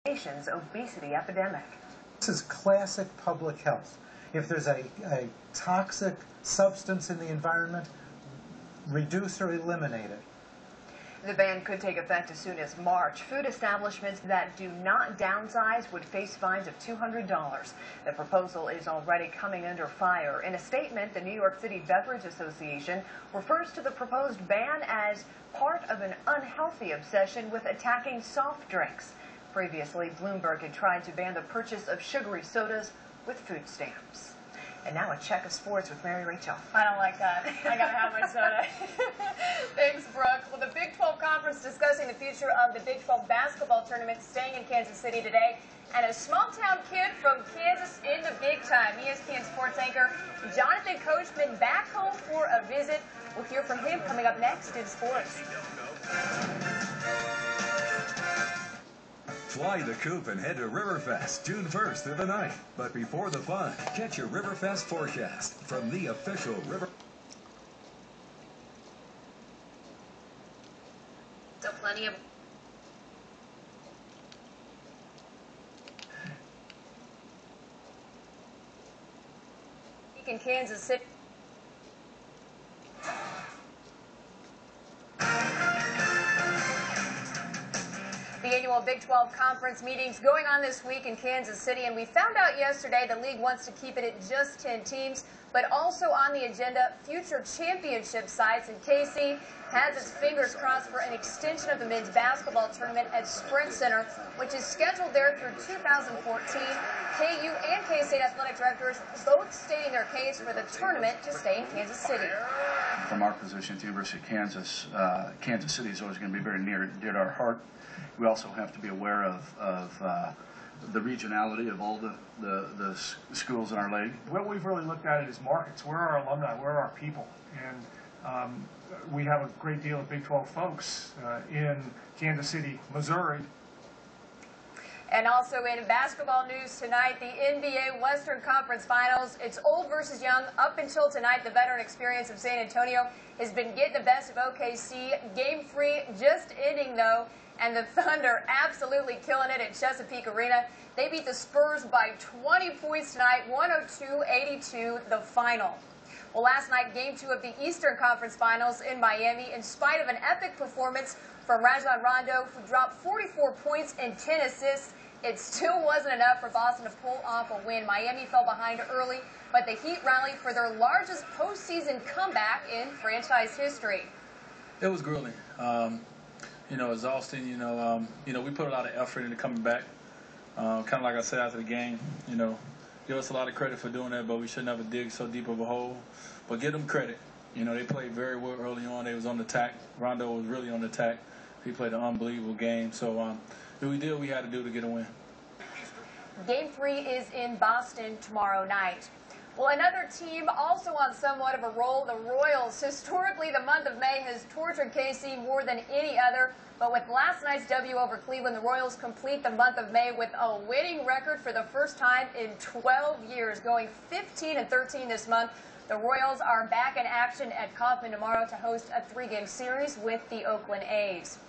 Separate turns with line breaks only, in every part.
nation's obesity epidemic.
This is classic public health. If there's a toxic substance in the environment, reduce or eliminate it.
The ban could take effect as soon as March. Food establishments that do not downsize would face fines of $200. The proposal is already coming under fire. In a statement, the New York City Beverage Association refers to the proposed ban as part of an unhealthy obsession with attacking soft drinks. Previously, Bloomberg had tried to ban the purchase of sugary sodas with food stamps. And now a check of sports with Mary Rachel.
I don't like that. I gotta have my soda. Thanks, Brooke. Well, the Big 12 Conference discussing the future of the Big 12 basketball tournament staying in Kansas City today. And a small-town kid from Kansas in the big time. ESPN sports anchor Jonathan Coachman back home for a visit. We'll hear from him coming up next in sports.
Fly the coop and head to Riverfest June 1st through the 9th. But before the fun, catch your Riverfest forecast from the official River.
So plenty of in Kansas City. The annual Big 12 Conference meetings going on this week in Kansas City, and we found out yesterday the league wants to keep it at just 10 teams, but also on the agenda, future championship sites. And KC has its fingers crossed for an extension of the men's basketball tournament at Sprint Center, which is scheduled there through 2014. KU and K-State athletic directors both stating their case for the tournament to stay in Kansas City.
From our position at the University of Kansas, Kansas City is always going to be very near to our heart. We also have to be aware of the regionality of all the schools in our league.
What we've really looked at it is markets. Where are our alumni? Where are our people? And we have a great deal of Big 12 folks in Kansas City, Missouri.
And also in basketball news tonight, the NBA Western Conference Finals. It's old versus young. Up until tonight, the veteran experience of San Antonio has been getting the best of OKC. Game 3 just ending, though. And the Thunder absolutely killing it at Chesapeake Arena. They beat the Spurs by 20 points tonight, 102-82, the final. Well, last night, Game 2 of the Eastern Conference Finals in Miami, in spite of an epic performance from Rajon Rondo, who dropped 44 points and 10 assists, it still wasn't enough for Boston to pull off a win. Miami fell behind early, but the Heat rallied for their largest postseason comeback in franchise history.
It was grueling. Exhausting. We put a lot of effort into coming back. Kind of like I said after the game, give us a lot of credit for doing that, but we should never dig so deep of a hole. But give them credit. They played very well early on. They was on the attack. Rondo was really on the attack. He played an unbelievable game. So we did what we had to do to get a win.
Game 3 is in Boston tomorrow night. Well, another team also on somewhat of a roll, the Royals. Historically, the month of May has tortured KC more than any other. But with last night's W over Cleveland, the Royals complete the month of May with a winning record for the first time in 12 years, going 15-13 this month. The Royals are back in action at Kauffman tomorrow to host a 3-game series with the Oakland A's.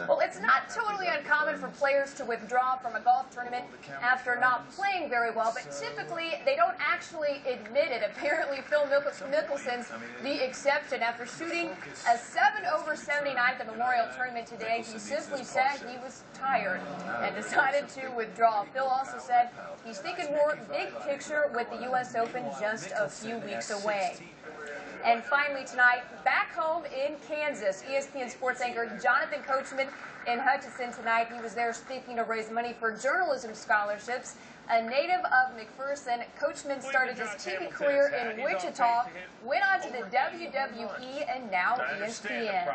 Well, it's not totally uncommon for players to withdraw from a golf tournament after not playing very well, but typically they don't actually admit it. Apparently, Phil Mickelson's the exception. After shooting a 7/79 at the Memorial Tournament today, he simply said he was tired and decided to withdraw. Phil also said he's thinking more big picture with the U.S. Open just a few weeks away. And finally tonight, back home in Kansas, ESPN sports anchor Jonathan Coachman in Hutchinson tonight. He was there speaking to raise money for journalism scholarships. A native of McPherson, Coachman started his TV career in Wichita, went on to the WWE, and now ESPN.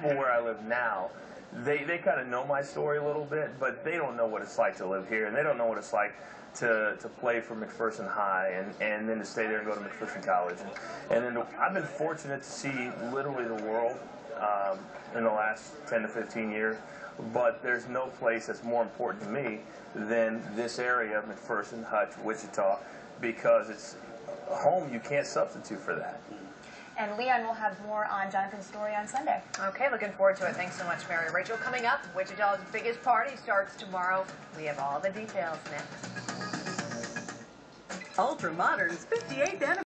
Where I live now, they kind of know my story a little bit, but they don't know what it's like to live here, and they don't know what it's like to play for McPherson High and then to stay there and go to McPherson College. And then I've been fortunate to see literally the world in the last 10 to 15 years, but there's no place that's more important to me than this area, McPherson, Hutch, Wichita, because it's home. You can't substitute for that.
And Leon will have more on Jonathan's story on Sunday.
Okay, looking forward to it. Thanks so much, Mary Rachel. Coming up, Wichita's biggest party starts tomorrow. We have all the details next.
Ultra Modern's 58th anniversary.